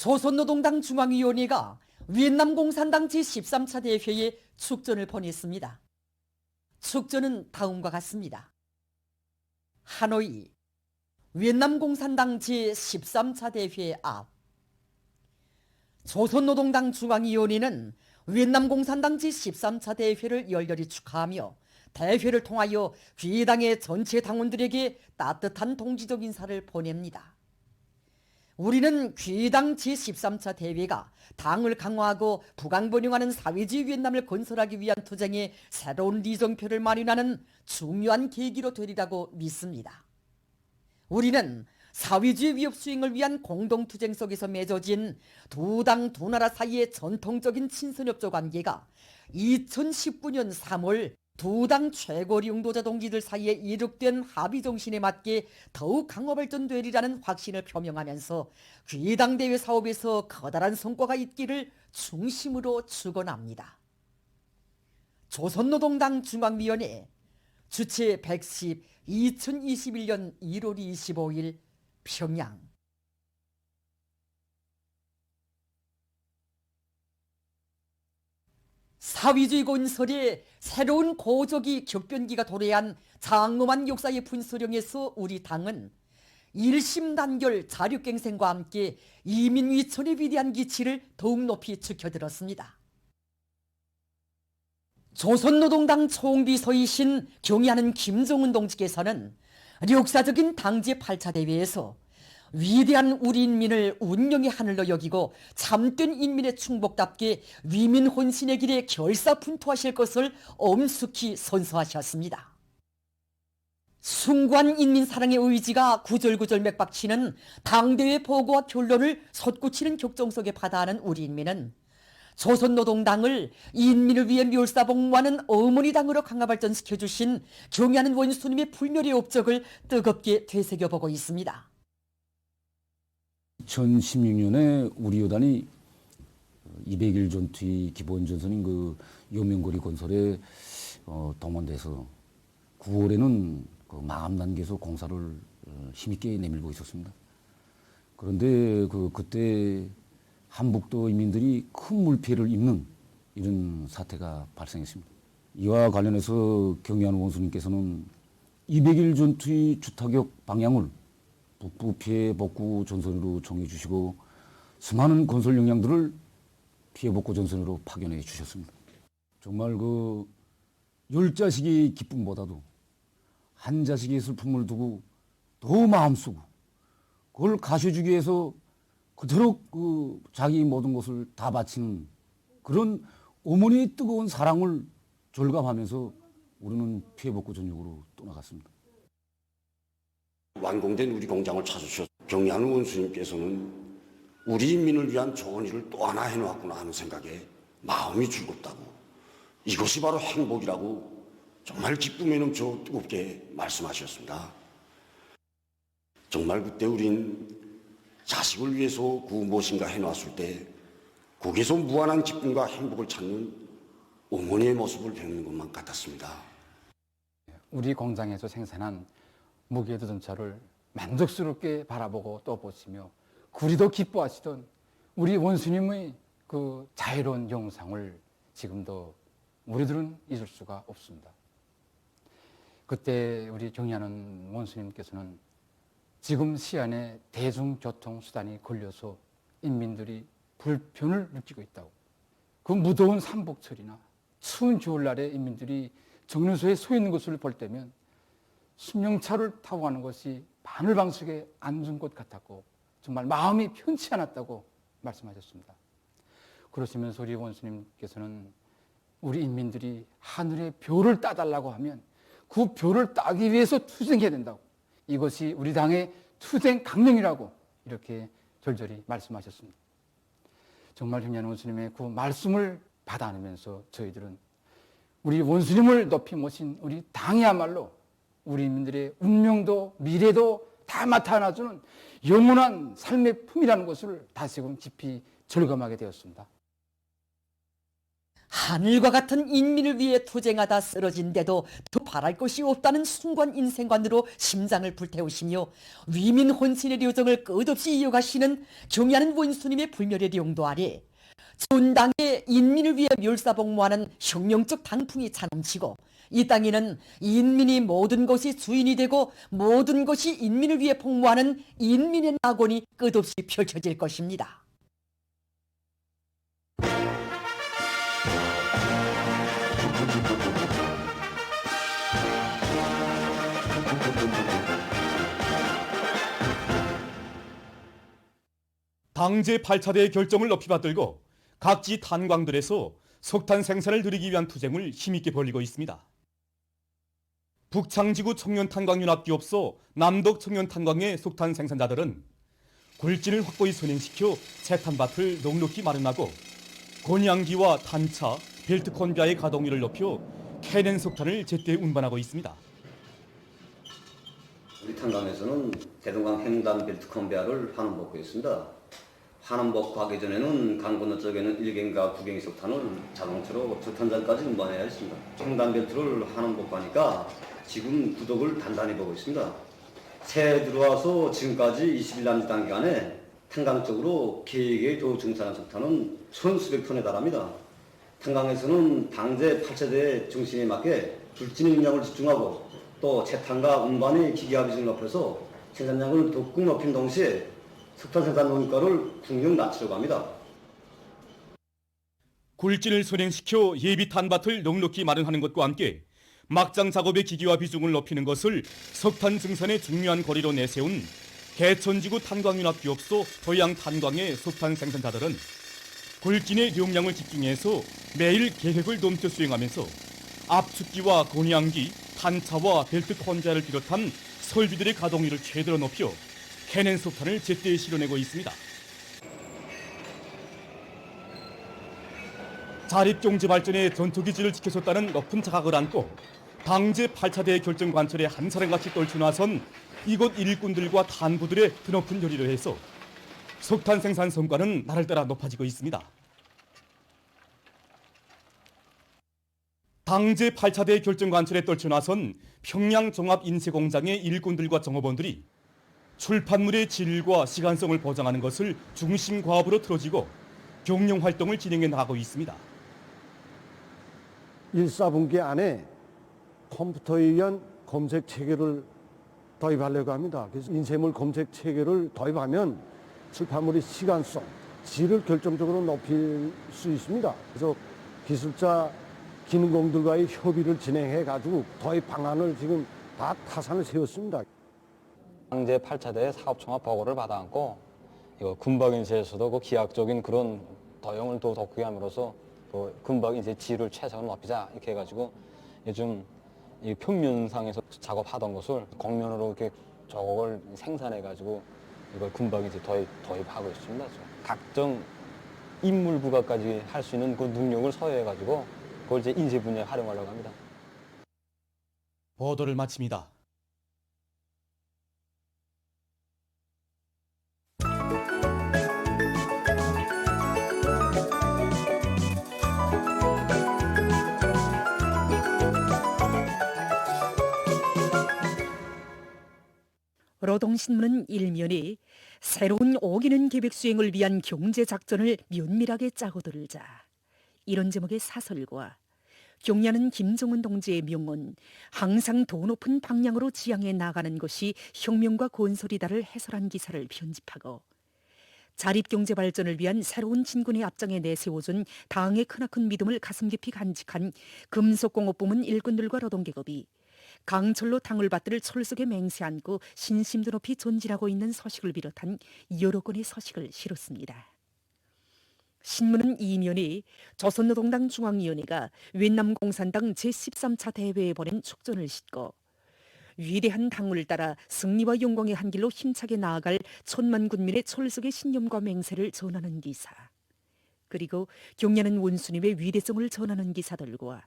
조선노동당 중앙위원회가 위엔남 공산당 제13차 대회에 축전을 보냈습니다. 축전은 다음과 같습니다. 하노이 위엔남 공산당 제13차 대회 앞. 조선노동당 중앙위원회는 위엔남 공산당 제13차 대회를 열렬히 축하하며 대회를 통하여 귀당의 전체 당원들에게 따뜻한 동지적 인사를 보냅니다. 우리는 귀당 제13차 대회가 당을 강화하고 부강번영하는 사회주의 위엔남을 건설하기 위한 투쟁에 새로운 리정표를 마련하는 중요한 계기로 되리라고 믿습니다. 우리는 사회주의 위협 수행을 위한 공동투쟁 속에서 맺어진 두 당 두 나라 사이의 전통적인 친선협조 관계가 2019년 3월 두 당 최고리 용도자 동지들 사이에 이룩된 합의 정신에 맞게 더욱 강화 발전되리라는 확신을 표명하면서 귀당 대회 사업에서 커다란 성과가 있기를 중심으로 축원합니다. 조선노동당 중앙위원회 주최 110 2021년 1월 25일 평양. 사회주의 건설에 새로운 고적이 격변기가 도래한 장엄한 역사의 분수령에서 우리 당은 일심단결 자력갱생과 함께 이민위천의 위대한 기치를 더욱 높이 지켜들었습니다. 조선노동당 총비서이신 경의하는 김정은 동지께서는 역사적인 당 제8차 대회에서 위대한 우리 인민을 운명의 하늘로 여기고 참된 인민의 충복답게 위민 혼신의 길에 결사분투하실 것을 엄숙히 선서하셨습니다. 숭고한 인민 사랑의 의지가 구절구절 맥박치는 당대회 보고와 결론을 솟구치는 격정 속에 바다하는 우리 인민은 조선노동당을 인민을 위해 멸사복무하는 어머니당으로 강화발전시켜 주신 경의하는 원수님의 불멸의 업적을 뜨겁게 되새겨보고 있습니다. 2016년에 우리 여단이 200일 전투의 기본 전선인 그 요명거리 건설에 동원돼서 9월에는 그 마감 단계에서 공사를 힘있게 내밀고 있었습니다. 그런데 그때 한북도 인민들이 큰 물피해를 입는 이런 사태가 발생했습니다. 이와 관련해서 경의하는 원수님께서는 200일 전투의 주타격 방향을 북부 피해 복구 전선으로 정해 주시고 수많은 건설 역량들을 피해 복구 전선으로 파견해 주셨습니다. 정말 그 10자식의 기쁨보다도 한 자식의 슬픔을 두고 더 마음 쓰고 그걸 가셔주기 위해서 그토록 그 자기 모든 것을 다 바치는 그런 어머니의 뜨거운 사랑을 절감하면서 우리는 피해 복구 전역으로 떠나갔습니다. 완공된 우리 공장을 찾으셔서 경의하는 원수님께서는 우리 인민을 위한 좋은 일을 또 하나 해놓았구나 하는 생각에 마음이 즐겁다고, 이것이 바로 행복이라고 정말 기쁨에 넘쳐 뜨겁게 말씀하셨습니다. 정말 그때 우린 자식을 위해서 그 무엇인가 해놓았을 때 거기서 무한한 기쁨과 행복을 찾는 어머니의 모습을 배우는 것만 같았습니다. 우리 공장에서 생산한 무게자동차를 만족스럽게 바라보고 또 보시며 그리도 기뻐하시던 우리 원수님의 그 자유로운 영상을 지금도 우리들은 잊을 수가 없습니다. 그때 우리 경의하는 원수님께서는 지금 시안에 대중교통수단이 걸려서 인민들이 불편을 느끼고 있다고, 그 무더운 삼복철이나 추운 겨울날에 인민들이 정류소에 서 있는 것을 볼 때면 승용차를 타고 가는 것이 바늘방석에 앉은 것 같았고 정말 마음이 편치 않았다고 말씀하셨습니다. 그러시면서 우리 원수님께서는 우리 인민들이 하늘의 벼를 따달라고 하면 그 벼를 따기 위해서 투쟁해야 된다고, 이것이 우리 당의 투쟁 강령이라고 이렇게 절절히 말씀하셨습니다. 정말 경의하는 원수님의 그 말씀을 받아 안으면서 저희들은 우리 원수님을 높이 모신 우리 당이야말로 우리 인민들의 운명도 미래도 다 나타나주는 영원한 삶의 품이라는 것을 다시금 깊이 절감하게 되었습니다. 하늘과 같은 인민을 위해 투쟁하다 쓰러진데도 더 바랄 것이 없다는 순관 인생관으로 심장을 불태우시며 위민 혼신의 요정을 끝없이 이어가시는 경의하는 원수님의 불멸의 용도 아래 전당에 인민을 위해 멸사복무하는 혁명적 당풍이 차넘치고 이 땅에는 인민이 모든 것이 주인이 되고 모든 것이 인민을 위해 복무하는 인민의 낙원이 끝없이 펼쳐질 것입니다. 당제 8차대의 결정을 높이 받들고 각지 탄광들에서 석탄 생산을 늘리기 위한 투쟁을 힘있게 벌이고 있습니다. 북창지구 청년탄광연합기업소 남덕 청년탄광의 석탄 생산자들은 굴진을 확고히 선행시켜 채탄밭을 넉넉히 마련하고 권양기와 탄차, 벨트 컨베야의 가동률을 높여 캐낸 석탄을 제때 운반하고 있습니다. 우리 탄광에서는 대동강 횡단 벨트 컨베야를 환원복구 했습니다. 환원복구하기 전에는 강 건너쪽에는 1갱과 9갱 석탄을 자동차로 저탄장까지 운반해야 했습니다. 횡단 벨트를 환원복구하니까 지금 구덕을 단단히 보고 있습니다. 새해 들어와서 지금까지 20일 남짓 단기간에 탄광 쪽으로 계획에 더 증산한 석탄은 1,수백 톤에 달합니다. 탄광에서는 당제 8차대의 정신에 맞게 불진의 역량을 집중하고 또 채탄과 운반의 기계화 비중을 높여서 생산량을 더욱 높인 동시에 석탄 생산 원가를 국력 낮추려고 합니다. 굴진을 선행시켜 예비 탄밭을 넉넉히 마련하는 것과 함께 막장 작업의 기계화 비중을 높이는 것을 석탄 증산의 중요한 거리로 내세운 개천지구 탄광연합기업소 도양탄광의 석탄 생산자들은 굴진의 용량을 집중해서 매일 계획을 넘쳐 수행하면서 압축기와 권양기, 탄차와 벨트 컨베야를 비롯한 설비들의 가동률을 최대로 높여 캐낸 석탄을 제때 실어내고 있습니다. 자립경제 발전의 전투기지를 지켜줬다는 높은 자각을 안고 당제 8차대의 결정 관철에 한 사람같이 떨쳐 나선 이곳 일꾼들과 단부들의 드높은 열의를 해서 석탄 생산 성과는 날을 따라 높아지고 있습니다. 당제 8차대의 결정 관철에 떨쳐 나선 평양 종합인쇄공장의 일꾼들과 종업원들이 출판물의 질과 시간성을 보장하는 것을 중심 과업으로 틀어지고 경영 활동을 진행해 나가고 있습니다. 1사분기 안에 컴퓨터에 의한 검색 체계를 도입하려고 합니다. 그래서 인쇄물 검색 체계를 도입하면 출판물의 시간성, 질을 결정적으로 높일 수 있습니다. 그래서 기술자 기능공들과의 협의를 진행해가지고 도입 방안을 지금 다 타산을 세웠습니다. 당제 8차대 사업총합 보고를 받아안고 이거 금박인쇄에서도 그 기하학적인 그런 도형을 더 돋구게 함으로써 그 금박인쇄 질을 최상으로 높이자 이렇게 해가지고 요즘 이 평면상에서 작업하던 것을 곡면으로 이렇게 저걸 생산해가지고 이걸 금박인쇄 도입하고 있습니다. 각종 인물 부가까지 할 수 있는 그 능력을 소유해가지고 그걸 이제 인쇄 분야에 활용하려고 합니다. 보도를 마칩니다. 노동신문은 일면에 새로운 오기는 계획 수행을 위한 경제작전을 면밀하게 짜고 들자 이런 제목의 사설과 경야는 김정은 동지의 명언 항상 더 높은 방향으로 지향해 나가는 것이 혁명과 건설이다를 해설한 기사를 편집하고 자립경제 발전을 위한 새로운 진군의 앞장에 내세워준 당의 크나큰 믿음을 가슴 깊이 간직한 금속공업부문 일꾼들과 노동계급이 강철로 당을 받들 철석에 맹세안고 신심도 높이 존진하고 있는 소식을 비롯한 여러 건의 소식을 실었습니다. 신문은 이면에 조선노동당 중앙위원회가 윈남 공산당 제13차 대회에 보낸 축전을 싣고 위대한 당을 따라 승리와 영광의 한 길로 힘차게 나아갈 천만 군민의 철석의 신념과 맹세를 전하는 기사, 그리고 경야는 원수님의 위대성을 전하는 기사들과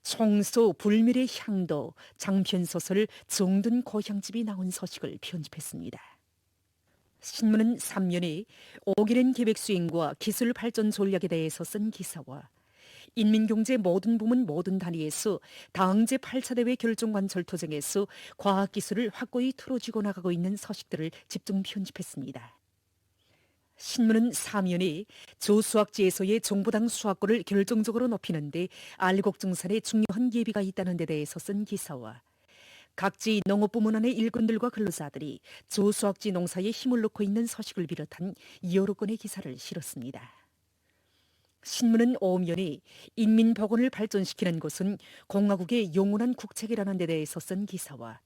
총소 불멸의 향도 장편소설 정든 고향집이 나온 소식을 편집했습니다. 신문은 3면에 오기는 계획 수행과 기술 발전 전략에 대해서 쓴 기사와 인민경제 모든 부문 모든 단위에서 당 제8차 대회 결정관 절토쟁에서 과학기술을 확고히 틀어쥐고 나가고 있는 서식들을 집중 편집했습니다. 신문은 사면에 조수학지에서의 정부당 수학고를 결정적으로 높이는데 알곡증산에 중요한 예비가 있다는 데 대해서 쓴 기사와 각지 농업부문 안의 일꾼들과 근로자들이 조수학지 농사에 힘을 놓고 있는 서식을 비롯한 여러 건의 기사를 실었습니다. 신문은 오면에 인민복원을 발전시키는 곳은 공화국의 영원한 국책이라는 데 대해서 쓴 기사와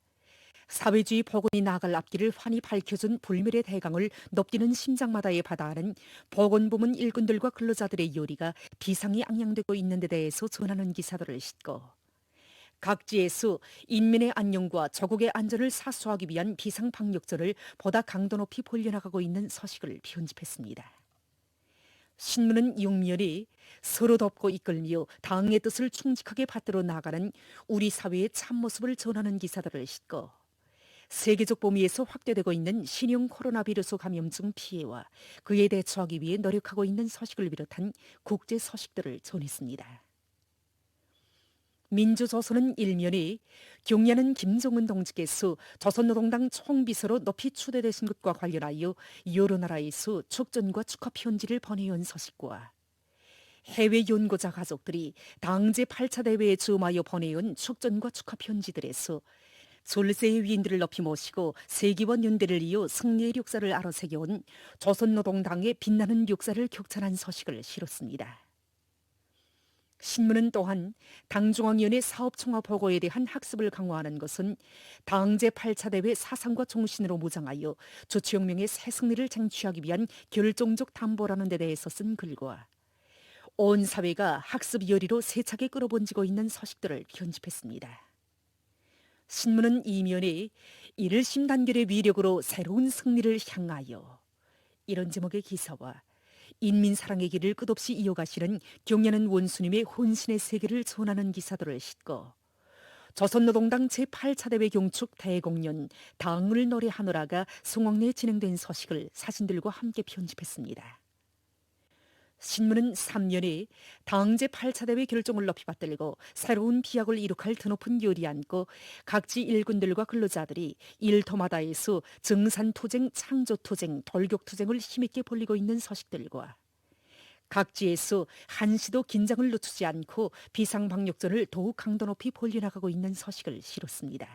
사회주의 복원이 나아갈 앞길을 환히 밝혀준 불멸의 대강을 높이는 심장마다의 바다는 복원부문 일꾼들과 근로자들의 요리가 비상이 앙양되고 있는 데 대해서 전하는 기사들을 싣고 각지에서 인민의 안녕과 조국의 안전을 사수하기 위한 비상방역전을 보다 강도 높이 벌려나가고 있는 서식을 편집했습니다. 신문은 육면이 서로 덮고 이끌며 당의 뜻을 충직하게 받들어 나가는 우리 사회의 참모습을 전하는 기사들을 싣고 세계적 범위에서 확대되고 있는 신형 코로나 비루스 감염증 피해와 그에 대처하기 위해 노력하고 있는 서식을 비롯한 국제 서식들을 전했습니다. 민주조선은 일면에 경야는 김정은 동지께서 조선노동당 총비서로 높이 추대되신 것과 관련하여 여러 나라에서 축전과 축하 편지를 보내온 서식과 해외 연구자 가족들이 당 제8차 대회에 즈음하여 보내온 축전과 축하 편지들에서 졸세의 위인들을 높이 모시고 세기원 연대를 이어 승리의 역사를 알아새겨온 조선노동당의 빛나는 역사를 격찬한 서식을 실었습니다. 신문은 또한 당중앙위원회 사업총화 보고에 대한 학습을 강화하는 것은 당 제8차 대회 사상과 정신으로 무장하여 조치혁명의 새 승리를 쟁취하기 위한 결정적 담보라는 데 대해서 쓴 글과 온 사회가 학습 열의로 세차게 끌어번지고 있는 서식들을 편집했습니다. 신문은 이면에 일심단결의 위력으로 새로운 승리를 향하여 이런 제목의 기사와 인민사랑의 길을 끝없이 이어가시는 경야는 원수님의 혼신의 세계를 전하는 기사들을 싣고 조선노동당 제8차 대회 경축 대공연 당을 노래하노라가 성황리에 진행된 서식을 사진들과 함께 편집했습니다. 신문은 3년에 당 제8차 대회 결정을 높이 받들고 새로운 비약을 이룩할 드높은 열이 안고 각지 일꾼들과 근로자들이 일터마다에서 증산투쟁, 창조투쟁, 돌격투쟁을 힘있게 벌이고 있는 서식들과 각지에서 한시도 긴장을 늦추지 않고 비상방역전을 더욱 강도 높이 벌려나가고 있는 서식을 실었습니다.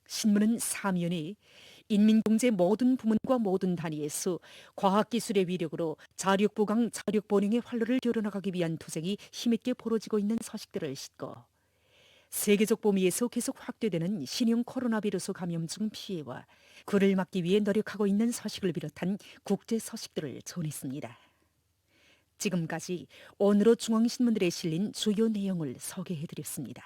신문은 사면에 인민경제 모든 부문과 모든 단위에서 과학기술의 위력으로 자력보강, 자력본행의 활로를 열어나가기 위한 투쟁이 힘있게 벌어지고 있는 서식들을 싣고 세계적 범위에서 계속 확대되는 신형 코로나 비루스 감염증 피해와 그를 막기 위해 노력하고 있는 서식을 비롯한 국제 서식들을 전했습니다. 지금까지 오늘의 중앙신문들에 실린 주요 내용을 소개해드렸습니다.